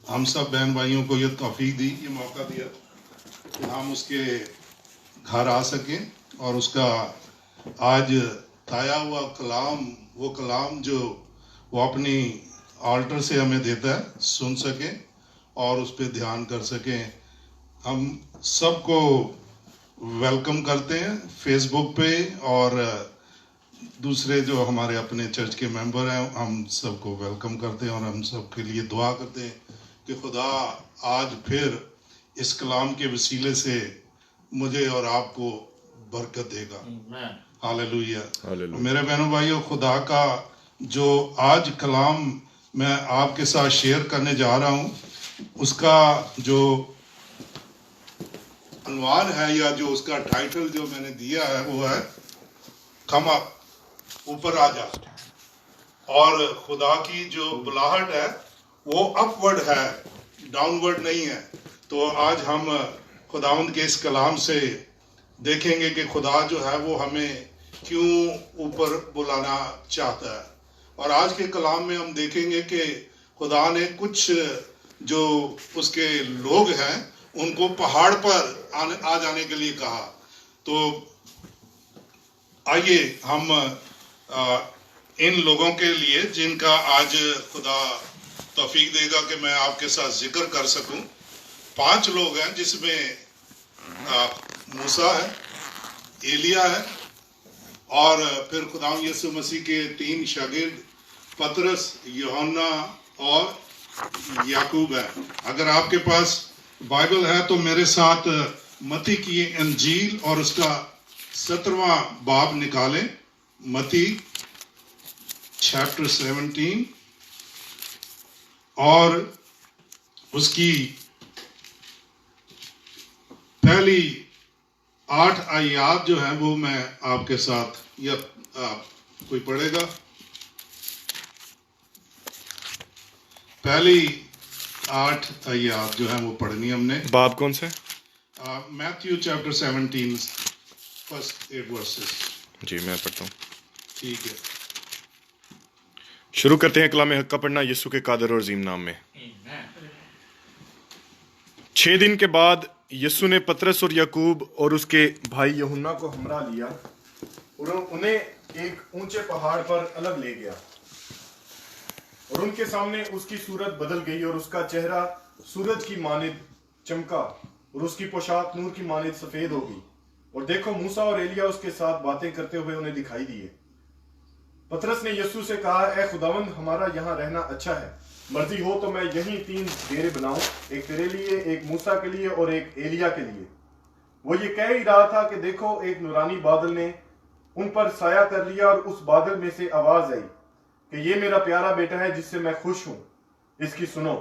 ہم سب بہن بھائیوں کو یہ توفیق دی, یہ موقع دیا کہ ہم اس کے گھر آ سکیں اور اس کا آج تایا ہوا کلام, وہ کلام جو وہ اپنی آلٹر سے ہمیں دیتا ہے, سن سکیں اور اس پہ دھیان کر سکیں. ہم سب کو ویلکم کرتے ہیں فیس بک پہ, اور دوسرے جو ہمارے اپنے چرچ کے ممبر ہیں ہم سب کو ویلکم کرتے ہیں, اور ہم سب کے لیے دعا کرتے ہیں کہ خدا آج پھر اس کلام کے وسیلے سے مجھے اور آپ کو برکت دے گا. ہاللویا. میرے بہنوں بھائیوں, خدا کا جو آج کلام میں آپ کے ساتھ شیئر کرنے جا رہا ہوں, اس کا جو عنوان ہے یا جو اس کا ٹائٹل جو میں نے دیا ہے وہ ہے کم اپ, اوپر آ جا. اور خدا کی جو بلاہٹ ہے وہ اپ ورڈ ہے, ڈاؤن ورڈ نہیں ہے. تو آج ہم خداوند کے اس کلام سے دیکھیں گے کہ خدا جو ہے وہ ہمیں کیوں اوپر بلانا چاہتا ہے. اور آج کے کلام میں ہم دیکھیں گے کہ خدا نے کچھ جو اس کے لوگ ہیں ان کو پہاڑ پر آ جانے کے لیے کہا. تو آئیے ہم ان لوگوں کے لیے جن کا آج خدا توفیق دے گا کہ میں آپ کے ساتھ ذکر کر سکوں. 5 لوگ ہیں جس میں موسیٰ ہے, ایلیا ہے, اور پھر خدا یسوع مسیح کے 3 شاگرد پطرس, یوحنا اور یعقوب ہے. اگر آپ کے پاس بائبل ہے تو میرے ساتھ متی کی انجیل اور اس کا 17واں باب نکالیں. متی چیپٹر 17 اور اس کی پہلی 8 آیات جو ہیں وہ میں آپ کے ساتھ, یا کوئی پڑھے گا؟ پہلی 8 آیات جو ہیں وہ پڑھنی ہم نے. باب کون سے؟ Matthew chapter 17 first 8 verses. جی میں پڑھتا ہوں. ٹھیک ہے. شروع کرتے ہیں کلام حق کا پڑھنا یسوع کے قادر اور عظیم نام میں. 6 دن کے بعد یسوع نے پطرس اور یعقوب اور اس کے بھائی یوحنا کو ہمراہ لیا اور انہیں ایک اونچے پہاڑ پر الگ لے گیا, اور ان کے سامنے اس کی صورت بدل گئی اور اس کا چہرہ سورج کی مانند چمکا اور اس کی پوشاک نور کی مانند سفید ہو گئی. اور دیکھو موسیٰ اور ایلیا اس کے ساتھ باتیں کرتے ہوئے انہیں دکھائی دیے. پطرس نے یسوع سے کہا, اے خداوند ہمارا یہاں رہنا اچھا ہے, مرضی ہو تو میں یہیں 3 ڈیرے بناؤں, ایک تیرے لیے, ایک موسیٰ کے لیے اور ایک ایلیا کے لیے. وہ یہ کہہ ہی رہا تھا کہ دیکھو ایک نورانی بادل نے ان پر سایہ کر لیا, اور اس بادل میں سے آواز آئی کہ یہ میرا پیارا بیٹا ہے جس سے میں خوش ہوں, اس کی سنو.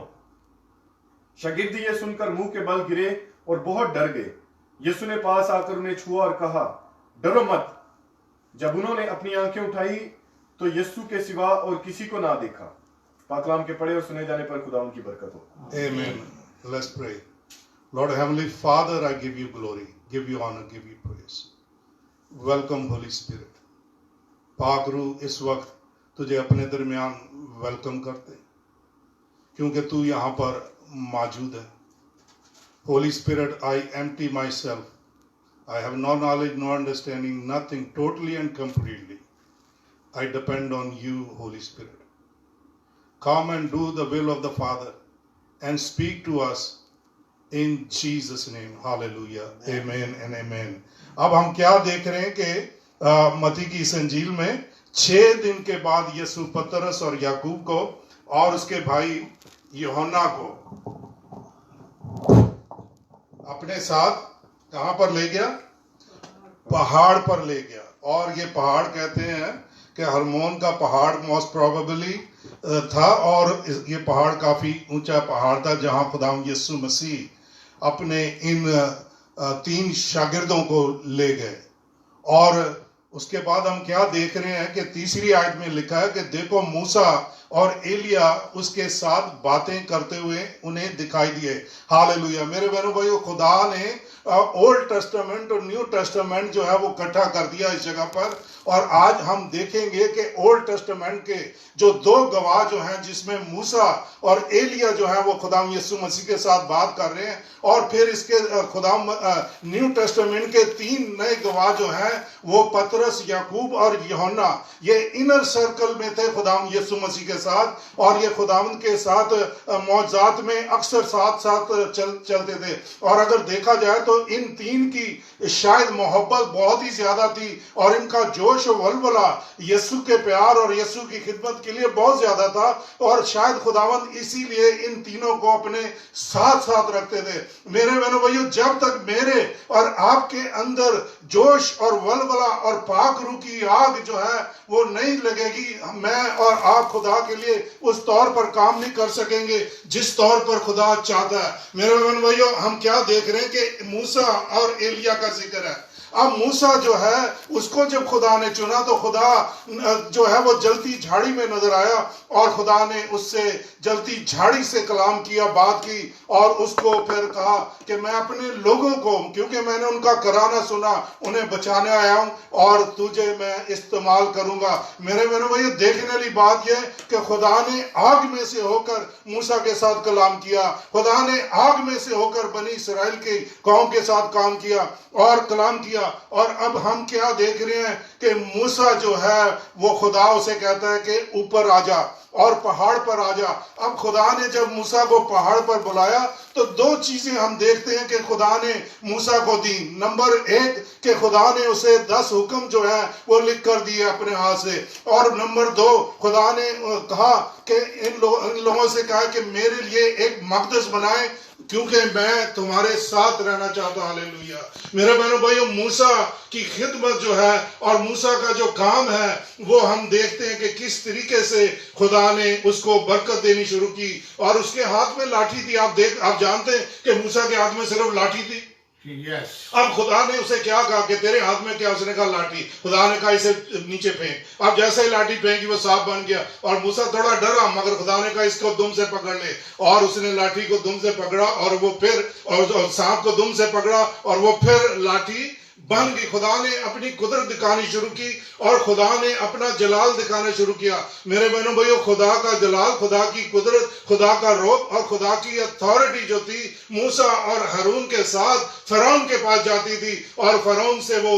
شاگرد یہ سن کر منہ کے بل گرے اور بہت ڈر گئے. یسوع نے پاس آ کر انہیں چھوا اور کہا, ڈرو مت. جب انہوں نے اپنی آنکھیں اٹھائی تو یسوع کے سوا اور کسی کو نہ دیکھا. پاک کلام کے پڑھے اور سنے جانے پر خدا ان کی برکت ہو. Amen. Let's pray. Lord Heavenly Father, I give you glory, give you honor, give you praise. Welcome Holy Spirit. پاک روح اس وقت تجھے اپنے درمیان ویلکم کرتے کیونکہ تو یہاں پر موجود ہے. Holy Spirit, I empty myself. I have no knowledge, no understanding, nothing, totally and completely. I depend on you, Holy Spirit. Come and do the will of the Father and speak to us in Jesus' name. Hallelujah. Amen and amen. اب ہم کیا دیکھ رہے ہیں کہ متی کی اس انجیل میں 6 دن کے بعد یسوع پطرس اور یعقوب کو اور اس کے بھائی یوحنا کو اپنے ساتھ کہاں پر لے گیا؟ پہاڑ پر لے گیا. اور یہ پہاڑ کہتے ہیں کہ ہرمون کا پہاڑ موسٹ پروبیبلی تھا, اور یہ پہاڑ کافی اونچا پہاڑ تھا جہاں خدا یسوع مسیح اپنے ان 3 شاگردوں کو لے گئے. اور اس کے بعد ہم کیا دیکھ رہے ہیں کہ تیسری آیت میں لکھا ہے کہ دیکھو موسیٰ اور ایلیا اس کے ساتھ باتیں کرتے ہوئے انہیں دکھائی دیے. ہاللویا. میرے بہنوں بھائیو, خدا نے اولڈ ٹیسٹامنٹ اور نیو ٹیسٹامنٹ جو ہے وہ اکٹھا کر دیا اس جگہ پر, اور آج ہم دیکھیں گے کہ اولڈ ٹیسٹمنٹ کے جو دو گواہ جو ہیں جس میں موسیٰ اور ایلیا جو ہیں وہ خداوند یسوع مسیح کے ساتھ بات کر رہے ہیں، اور پھر اس کے نیو ٹیسٹمنٹ کے تین نئے گواہ جو ہیں وہ پطرس، یعقوب اور یوحنا، یہ انر سرکل میں تھے خداوند یسوع مسیح کے ساتھ، اور یہ خداوند کے ساتھ معجزات میں اکثر ساتھ ساتھ چلتے تھے۔ اور اگر دیکھا جائے تو ان تین کی شاید محبت بہت ہی زیادہ تھی، اور ان کا جوش و ولولہ یسوع کے پیار اور یسوع کی خدمت کے لیے بہت زیادہ تھا، اور شاید خداوند اسی لیے ان تینوں کو اپنے ساتھ ساتھ رکھتے تھے۔ میرے بہنوں بھائیو، جب تک میرے اور آپ کے اندر جوش اور ولولہ اور پاک روح کی آگ جو ہے وہ نہیں لگے گی، میں اور آپ خدا کے لیے اس طور پر کام نہیں کر سکیں گے جس طور پر خدا چاہتا ہے۔ میرے بہن بھائیو، ہم کیا دیکھ رہے ہیں کہ موسیٰ اور ایلیا کا ذکر ہے۔ اب موسیٰ جو ہے اس کو جب خدا نے چنا تو خدا جو ہے وہ جلتی جھاڑی میں نظر آیا، اور خدا نے اس سے جلتی جھاڑی سے کلام کیا، بات کی، اور اس کو پھر کہا کہ میں اپنے لوگوں کو، کیونکہ میں نے ان کا کرانا سنا، انہیں بچانے آیا ہوں اور تجھے میں استعمال کروں گا۔ میرے بہنوں بھائیو، دیکھنے والی بات یہ کہ خدا نے آگ میں سے ہو کر موسیٰ کے ساتھ کلام کیا، خدا نے آگ میں سے ہو کر بنی اسرائیل کی قوم کے ساتھ کام کیا اور کلام کیا۔ اور اب ہم کیا دیکھ رہے ہیں کہ موسیٰ جو ہے وہ خدا اسے کہتا ہے کہ اوپر آ جا اور پہاڑ پر آ جا۔ اب خدا نے جب موسیٰ کو پہاڑ پر بلایا تو دو چیزیں ہم دیکھتے ہیں کہ خدا نے موسیٰ کو دی۔ نمبر ایک کہ خدا نے اسے 10 حکم جو ہے وہ لکھ کر دیے اپنے ہاتھ سے، اور نمبر 2 خدا نے کہا کہ ان لوگوں سے کہا کہ میرے لیے ایک مقدس بنائے کیونکہ میں تمہارے ساتھ رہنا چاہتا ہوں۔ ہاللیلویہ۔ میرے بہنوں بھائیو، موسیٰ کی خدمت جو ہے اور موسیٰ کا جو کام ہے وہ ہم دیکھتے ہیں کہ کس طریقے سے خدا نے اس کو برکت دینی شروع کی، اور اس کے ہاتھ میں لاٹھی تھی۔ آپ جانتے ہیں کہ موسیٰ کے ہاتھ میں صرف لاٹھی تھی۔ اب خدا نے اسے کیا کہا کہ تیرے ہاتھ میں کیا؟ اس نے کہا لاٹھی۔ خدا نے کہا اسے نیچے پھینک۔ اب جیسے ہی لاٹھی پھینکی وہ سانپ بن گیا، اور موسیٰ تھوڑا ڈرا، مگر خدا نے کہا اس کو دم سے پکڑ لے، اور اس نے لاٹھی کو دم سے پکڑا، اور وہ پھر سانپ کو دم سے پکڑا، اور وہ پھر لاٹھی بن گئی۔ خدا نے اپنی قدرت دکھانی شروع کی، اور خدا نے اپنا جلال دکھانا شروع کیا۔ میرے بہنوں بھائیو، خدا کا جلال، خدا کی قدرت، خدا کا روب اور خدا کی اتھارٹی جو تھی موسیٰ اور ہارون کے ساتھ فرعون کے پاس جاتی تھی، اور فرعون سے وہ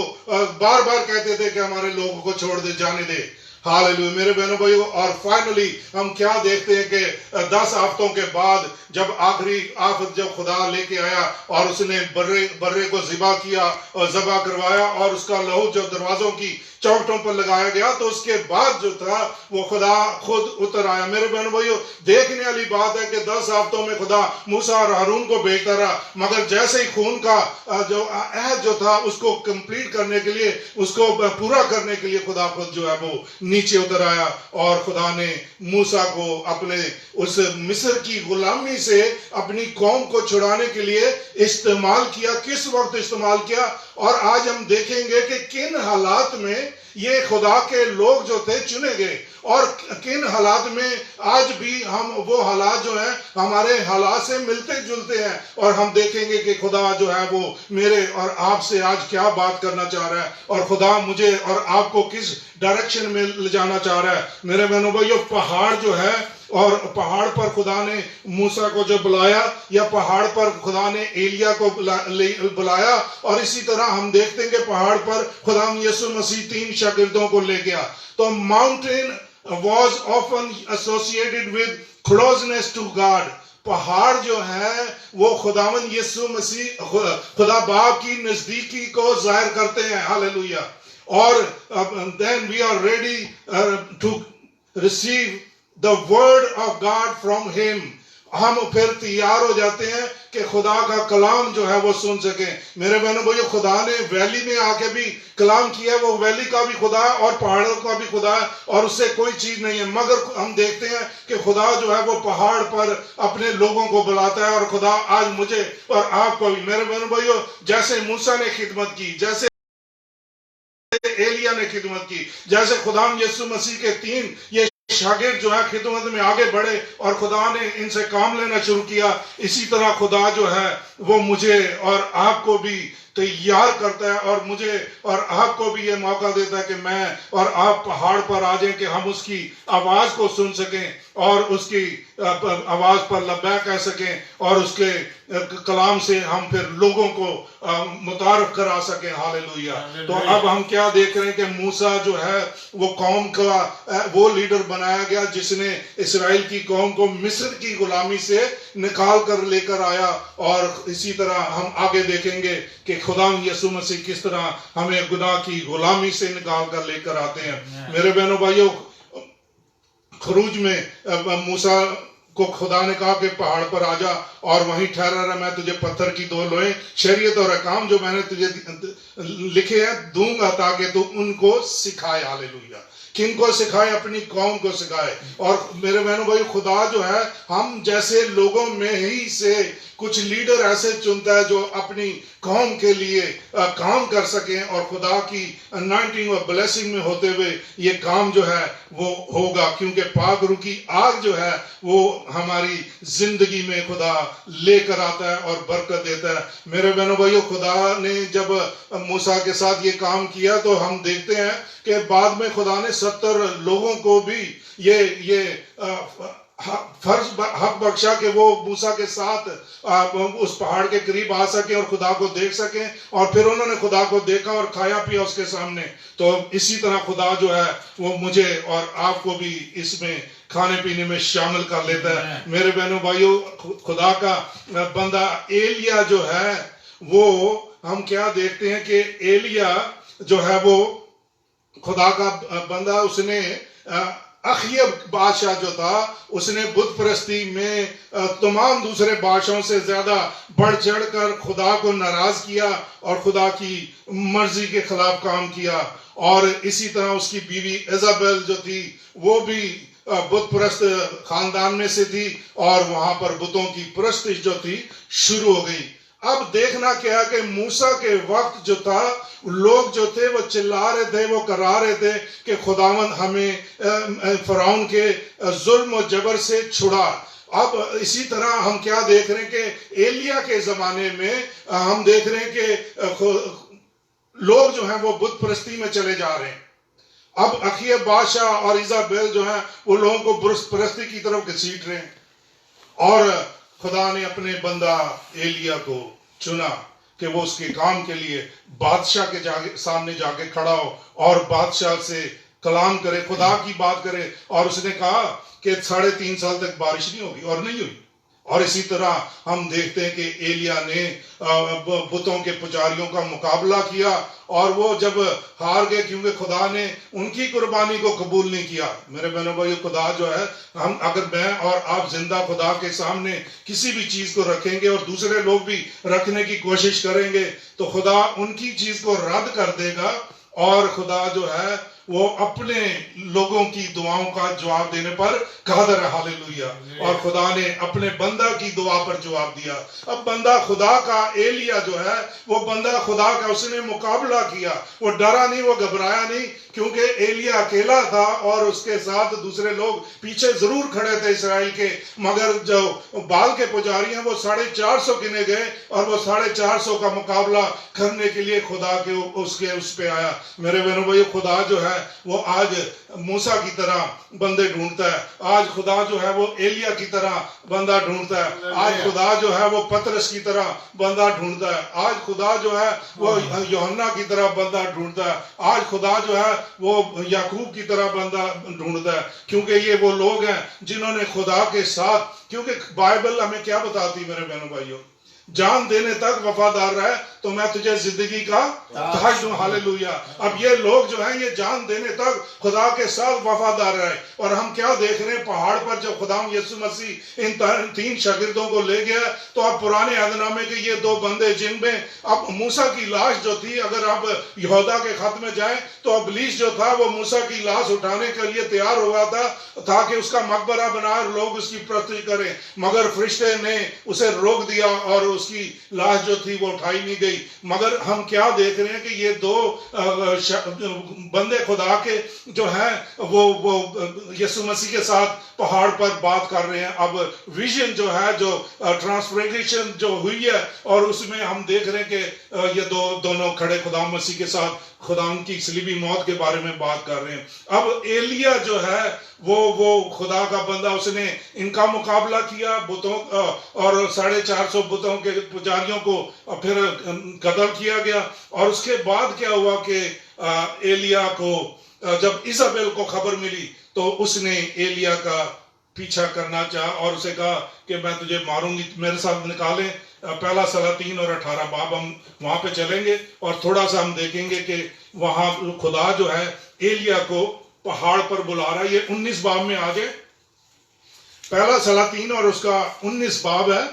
بار بار کہتے تھے کہ ہمارے لوگوں کو چھوڑ دے، جانے دے۔ ہاللیلویہ۔ میرے بہنوں بھائیو، اور فائنلی ہم کیا دیکھتے ہیں کہ 10 آفتوں کے بعد جب آخری آفت جب خدا لے کے آیا اور اس نے برے کو ذبح کیا اور ذبح کروایا، اور اس کا لہو جو دروازوں کی چوکھٹوں پر لگایا گیا، تو اس کے بعد جو تھا وہ خدا خود اتر آیا۔ میرے بہنوں بھائیو، دیکھنے والی بات ہے کہ 10 آفتوں میں خدا موسیٰ اور ہارون کو بھیجتا رہا، مگر جیسے ہی خون کا جو عہد جو تھا اس کو کمپلیٹ کرنے کے لیے، اس کو پورا کرنے کے لیے خدا خود جو ہے وہ نیچے اتر آیا، اور خدا نے موسیٰ کو اپنے اس مصر کی غلامی سے اپنی قوم کو چھڑانے کے لیے استعمال کیا۔ کس وقت استعمال کیا؟ اور آج ہم دیکھیں گے کہ کن حالات میں یہ خدا کے لوگ جو تھے چنے گئے، اور کن حالات میں آج بھی ہم وہ حالات جو ہیں ہمارے حالات سے ملتے جلتے ہیں، اور ہم دیکھیں گے کہ خدا جو ہے وہ میرے اور آپ سے آج کیا بات کرنا چاہ رہا ہے، اور خدا مجھے اور آپ کو کس ڈائریکشن میں لے جانا چاہ رہا ہے۔ میرے بہنوں بھائیو، پہاڑ جو ہے، اور پہاڑ پر خدا نے موسیٰ کو جو بلایا، یا پہاڑ پر خدا نے ایلیا کو بلایا، اور اسی طرح ہم دیکھتے ہیں کہ پہاڑ پر خدا یسوع مسیح 3 شاگردوں کو لے گیا۔ تو mountain was often associated with closeness to God۔ پہاڑ جو ہے وہ خداوند یسوع مسیح خدا باپ کی نزدیکی کو ظاہر کرتے ہیں۔ ہاللیلویہ۔ اور then we are ready to receive the word of God from him۔ ہم پھر تیار ہو جاتے ہیں کہ خدا کا کلام جو ہے وہ سن سکیں۔ میرے بہنوں بھائیو، خدا نے ویلی میں آ کے بھی کلام کیا ہے، وہ ویلی کا بھی خدا ہے اور پہاڑوں کا بھی خدا ہے، اور اس سے کوئی چیز نہیں ہے، مگر ہم دیکھتے ہیں کہ خدا جو ہے وہ پہاڑ پر اپنے لوگوں کو بلاتا ہے۔ اور خدا آج مجھے اور آپ کو بھی، میرے بہنوں بھائیو، جیسے موسیٰ نے خدمت کی، جیسے ایلیا نے خدمت کی، جیسے خدا یسوع مسیح کے 3 یہ شاگرد جو ہے خدمت میں آگے بڑھے اور خدا نے ان سے کام لینا شروع کیا، اسی طرح خدا جو ہے وہ مجھے اور آپ کو بھی تیار کرتا ہے اور مجھے اور آپ کو بھی یہ موقع دیتا ہے کہ میں اور آپ پہاڑ پر آ جائیں کہ ہم اس کی آواز کو سن سکیں اور اس کی آواز پر لبیک کہہ سکیں اور اس کے کلام سے ہم پھر لوگوں کو متعارف کرا سکیں. ہالیلویہ. تو اب ہم کیا دیکھ رہے ہیں کہ موسیٰ جو ہے وہ قوم کا وہ لیڈر بنایا گیا جس نے اسرائیل کی قوم کو مصر کی غلامی سے نکال کر لے کر آیا. اور اسی طرح ہم آگے دیکھیں گے کہ خدا یسوع مسیح کس طرح ہمیں گناہ کی غلامی سے نکال کر لے کر آتے ہیں. میرے بہنوں بھائیوں، خروج میں موسیٰ کو خدا نے کہا کہ پہاڑ پر آ جا اور وہیں ٹھہرا رہا، میں تجھے پتھر کی 2 لوہیں شریعت اور احکام جو میں نے تجھے لکھے ہیں دوں گا تاکہ تو ان کو سکھائے. ہالیلویہ. کن کو سکھائے؟ اپنی قوم کو سکھائے. اور میرے بہنوں بھائی، خدا جو ہے ہم جیسے لوگوں میں ہی سے کچھ لیڈر ایسے چنتا ہے جو اپنی قوم کے لیے کام کر سکیں اور خدا کی انائٹنگ اور بلیسنگ میں ہوتے ہوئے یہ کام جو ہے وہ ہوگا، کیونکہ پاک روح کی آگ جو ہے وہ ہماری زندگی میں خدا لے کر آتا ہے اور برکت دیتا ہے. میرے بہنوں بھائیوں، خدا نے جب موسیٰ کے ساتھ یہ کام کیا تو ہم دیکھتے ہیں کہ بعد میں خدا نے 70 لوگوں کو بھی یہ فرض حق بخشا کہ وہ موسیٰ کے ساتھ اس پہاڑ کے قریب آ سکیں اور خدا کو دیکھ سکیں، اور پھر انہوں نے خدا کو دیکھا اور کھایا پیا اس کے سامنے. تو اسی طرح خدا جو ہے وہ مجھے اور آپ کو بھی اس میں کھانے پینے میں شامل کر لیتا ہے. میرے بہنوں بھائیوں، خدا کا بندہ ایلیا جو ہے وہ ہم کیا دیکھتے ہیں کہ ایلیا جو ہے وہ خدا کا بندہ، اس نے اخیب بادشاہ جو تھا اس نے بت پرستی میں تمام دوسرے بادشاہوں سے زیادہ بڑھ چڑھ کر خدا کو ناراض کیا اور خدا کی مرضی کے خلاف کام کیا. اور اسی طرح اس کی بیوی ایزابیل جو تھی وہ بھی بت پرست خاندان میں سے تھی اور وہاں پر بتوں کی پرستش جو تھی شروع ہو گئی. اب دیکھنا کیا کہ موسیٰ کے وقت جو تھا لوگ جو تھے وہ چلا رہے تھے، وہ کرا رہے تھے کہ خداوند ہمیں فرعون کے ظلم و جبر سے چھڑا. اب اسی طرح ہم کیا دیکھ رہے ہیں کہ ایلیا کے زمانے میں ہم دیکھ رہے ہیں کہ لوگ جو ہیں وہ بت پرستی میں چلے جا رہے ہیں. اب اخیب بادشاہ اور ایزابیل جو ہیں وہ لوگوں کو بت پرستی کی طرف گھسیٹ رہے ہیں. اور خدا نے اپنے بندہ ایلیا کو چنا کہ وہ اس کے کام کے لیے بادشاہ کے سامنے جا کے کھڑا ہو اور بادشاہ سے کلام کرے، خدا کی بات کرے. اور اس نے کہا کہ 3.5 سال تک بارش نہیں ہوگی، اور نہیں ہوئی. اور اسی طرح ہم دیکھتے ہیں کہ ایلیا نے بتوں کے پجاریوں کا مقابلہ کیا اور وہ جب ہار گئے کیونکہ خدا نے ان کی قربانی کو قبول نہیں کیا. میرے بہنوں بھائیو، خدا جو ہے اگر میں اور آپ زندہ خدا کے سامنے کسی بھی چیز کو رکھیں گے اور دوسرے لوگ بھی رکھنے کی کوشش کریں گے تو خدا ان کی چیز کو رد کر دے گا. اور خدا جو ہے وہ اپنے لوگوں کی دعاؤں کا جواب دینے پر قادر ہے. ہالیلویہ. اور خدا نے اپنے بندہ کی دعا پر جواب دیا. اب بندہ خدا کا ایلیا جو ہے وہ بندہ خدا کا، اس نے مقابلہ کیا، وہ ڈرا نہیں، وہ گھبرایا نہیں، کیونکہ ایلیا اکیلا تھا اور اس کے ساتھ دوسرے لوگ پیچھے ضرور کھڑے تھے اسرائیل کے، مگر جو بال کے پجاری ہیں وہ 450 گنے گئے اور وہ 450 کا مقابلہ کرنے کے لیے خدا کے اس پہ آیا. میرے بہنوں بھائیو، خدا جو ہے وہ آج موسیٰ کی طرح بندے ڈھونڈتا ہے. آج خدا جو ہے وہ ایلیا کی طرح بندہ ڈھونڈتا ہے. آج خدا جو ہے وہ پترس کی طرح بندہ ڈھونڈتا ہے. آج خدا جو ہے وہ یوحنا کی طرح بندہ ڈھونڈتا ہے. آج خدا جو ہے وہ یعقوب کی طرح بندہ ڈھونڈتا ہے، کیونکہ یہ وہ لوگ ہیں جنہوں نے خدا کے ساتھ، کیونکہ بائبل ہمیں کیا بتاتی میرے بہنوں بھائیوں، جان دینے تک وفادار رہے تو میں تجھے زندگی کا تاج دوں. ہالیلویہ. اب یہ لوگ جو ہیں یہ جان دینے تک خدا کے ساتھ وفادار رہے. اور ہم کیا دیکھ رہے ہیں پہاڑ پر جب خدا یسوع مسیح ان 3 شاگردوں کو لے گیا تو اب پرانے عہد نامے کے یہ 2 بندے جن میں اب موسیٰ کی لاش جو تھی، اگر آپ یہودا کے خط میں جائیں تو ابلیس جو تھا وہ موسیٰ کی لاش اٹھانے کے لیے تیار ہوا تھا تاکہ اس کا مقبرہ بنائے اور لوگ اس کی پرستش کریں، مگر فرشتے نے اسے روک دیا اور اس کی لاش جو تھی وہ اٹھائی نہیں گئی. مگر ہم کیا دیکھ رہے ہیں کہ یہ دو بندے خدا کے جو ہیں وہ یسوع مسیح کے ساتھ پہاڑ پر بات کر رہے ہیں. اب ویژن جو ہے جو ٹرانسفیگریشن جو ہوئی ہے اور اس میں ہم دیکھ رہے ہیں کہ یہ دونوں کھڑے خدا مسیح کے ساتھ خدا ان کی صلیبی موت کے بارے میں بات کر رہے ہیں. اب ایلیا جو ہے وہ خدا کا بندہ, اس نے ان کا مقابلہ کیا بتوں اور 450 بتوں کے پجاریوں کو پھر قتل کیا گیا. اور اس کے بعد کیا ہوا کہ ایلیا کو جب ایزابیل کو خبر ملی تو اس نے ایلیا کا پیچھا کرنا چاہا اور اسے کہا کہ میں تجھے ماروں گی, میرے ساتھ نکالیں. پہلا سلاطین اور 18 باب ہم وہاں پہ چلیں گے اور تھوڑا سا ہم دیکھیں گے کہ وہاں خدا جو ہے ایلیا کو پہاڑ پر بلا رہا ہے. یہ 19 باب میں آگے پہلا سلاطین اور اس کا 19 باب ہے.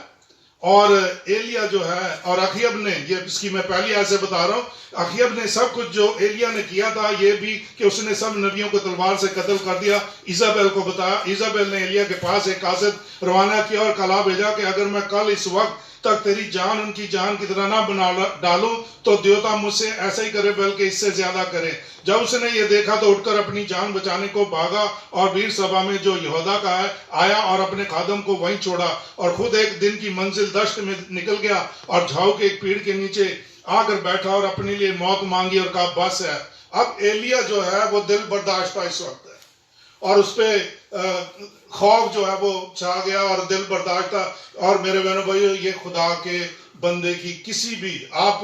اور ایلیا جو ہے اور اخیب نے, یہ اس کی میں پہلی آیت سے بتا رہا ہوں, اخیب نے سب کچھ جو ایلیا نے کیا تھا یہ بھی کہ اس نے سب نبیوں کو تلوار سے قتل کر دیا. ایزابیل کو بتایا, ایزابیل نے ایلیا کے پاس ایک قاصد روانہ کیا اور کلا بھیجا کہ اگر میں کل اس وقت تک تیری جان ان کی جان کی طرح نہ بنا ڈالوں تو دیوتا مجھ سے ایسا ہی کرے بلکہ اس سے زیادہ کرے. جب اس نے یہ دیکھا تو اٹھ کر اپنی جان بچانے کو بھاگا اور بیر سبا میں جو یہودا کا ہے آیا اور اپنے خادم کو وہیں چھوڑا اور خود ایک دن کی منزل دشت میں نکل گیا اور جھاؤ کے ایک پیڑ کے نیچے آ کر بیٹھا اور اپنے لیے موت مانگی اور کہا بس ہے. اب ایلیا جو ہے وہ دل برداشتہ اس وقت ہے اور اس پہ خوف جو ہے وہ چھا گیا اور دل برداشتہ. اور میرے بہنوں بھائیو, یہ خدا کے بندے کی کسی بھی آپ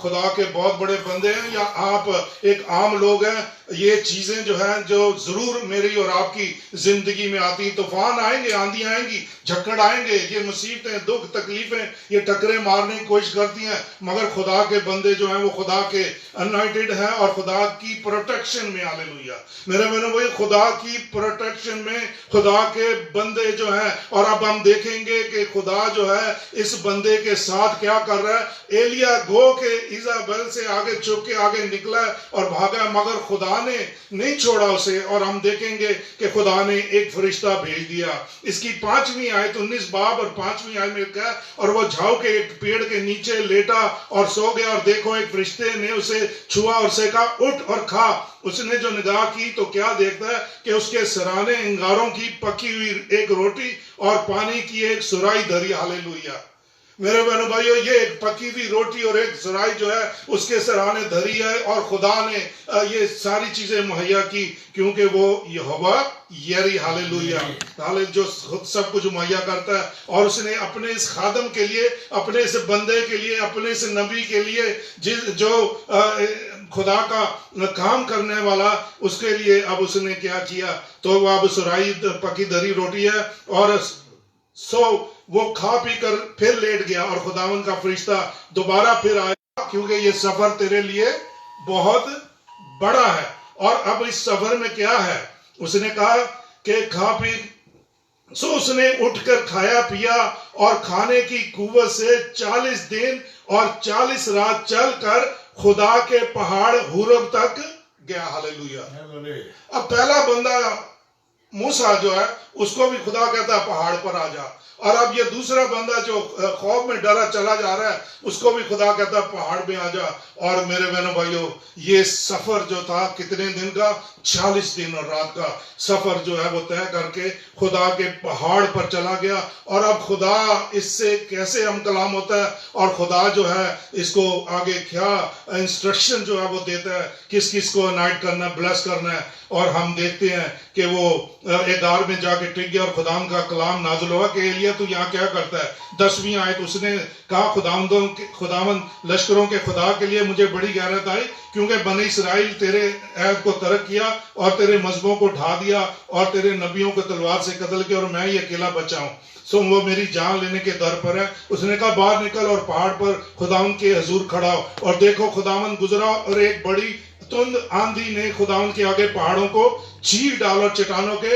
خدا کے بہت بڑے بندے ہیں یا آپ ایک عام لوگ ہیں, یہ چیزیں جو ہیں جو ضرور میری اور آپ کی زندگی میں آتی ہیں. طوفان آئیں گے, آندیاں آئیں گی, جھکڑ آئیں گے, یہ مصیبتیں, دکھ, تکلیفیں, یہ ٹکریں مارنے کی کوشش کرتی ہیں. مگر خدا کے بندے جو ہیں وہ خدا کے انوائنٹڈ ہیں اور خدا کی پروٹیکشن میں. ہاللیلویا میرے بہنوں بھائی, خدا کی پروٹیکشن میں خدا کے بندے جو ہیں. اور اب ہم دیکھیں گے کہ خدا جو ہے اس بندے کے ساتھ کیا کر رہا ہے. ایلیا گو کہ ایزابیل سے آگے چھپ کے آگے نکلا اور بھاگا, مگر خدا نے نہیں چھوڑا اسے. اور ہم دیکھیں گے کہ خدا نے ایک فرشتہ بھیج دیا. اس کی 5ویں آیت 19 باب اور 5ویں آیت میں کہا اور وہ جھاؤ کے ایک پیڑ کے نیچے لیٹا اور سو گیا اور دیکھو ایک فرشتے نے اسے چھوا اور اسے کہا اٹھ اور کھا. اس نے جو نگاہ کی تو کیا دیکھتا ہے کہ اس کے سرانے انگاروں کی پکی ہوئی ایک روٹی اور پانی کی ایک سرائی دھری. ہاللیلویا میرے بہنوں بھائیو, یہ ایک پکی ہوئی روٹی اور ایک سرائی جو ہے اس کے سرانے دھری ہے. اور خدا نے یہ ساری چیزیں مہیا کی کیونکہ وہ یہوہ یری. ہاللیلویا جو سب کچھ مہیا کرتا ہے. اور اس نے اپنے اس خادم کے لیے, اپنے اس بندے کے لیے, اپنے اس نبی کے لیے جو خدا کا کام کرنے والا, اس کے لیے اب اس نے کیا کیا تو وہ اب سرائی پکی دھری روٹی ہے اور وہ کھا پی کر پھر لیٹ گیا. اور خداوند کا فرشتہ دوبارہ پھر آیا کیونکہ یہ سفر تیرے لیے بہت بڑا ہے. اور اب اس سفر میں کیا ہے, اس نے کہا کہ کھا پی. اس نے اٹھ کر کھایا پیا اور کھانے کی قوت سے 40 دن اور 40 رات چل کر خدا کے پہاڑ ہورب تک گیا. ہاللیلویا اب پہلا بندہ موسیٰ جو ہے اس کو بھی خدا کہتا ہے پہاڑ پر آ جا. اور اب یہ دوسرا بندہ جو خوف میں ڈرا چلا جا رہا ہے اس کو بھی خدا کہتا ہے پہاڑ میں آ جا. اور میرے بہنوں بھائیو, یہ سفر جو تھا کتنے دن کا, 40 دن اور رات کا سفر جو ہے وہ طے کر کے خدا کے پہاڑ پر چلا گیا. اور اب خدا اس سے کیسے ہم کلام ہوتا ہے اور خدا جو ہے اس کو آگے کیا انسٹرکشن جو ہے وہ دیتا ہے کس کس کو انائٹ کرنا ہے, بلیس کرنا ہے. اور ہم دیکھتے ہیں کہ وہ ادار میں جا کے ٹک گیا اور خداوند کا کلام نازل ہوا کہ ایلیا تو یہاں کیا کرتا ہے. 10ویں آیت اس نے کہا خداوند لشکروں کے خدا کے لیے مجھے بڑی غیرت آئی کیونکہ بنی اسرائیل تیرے عہد کو ترک کیا اور تیرے مذہبوں کو ڈھا دیا اور تیرے نبیوں کو تلوار سے قتل کیا اور میں ہی اکیلا بچا ہوں. وہ میری جان لینے کے در پر ہے. اس نے کہا باہر نکل اور پہاڑ پر خداوند کے حضور کھڑا ہو. اور دیکھو خداوند گزرا اور ایک بڑی تند آندھی نے خداوند کے آگے پہاڑوں کو چیر ڈالا اور چٹانوں کے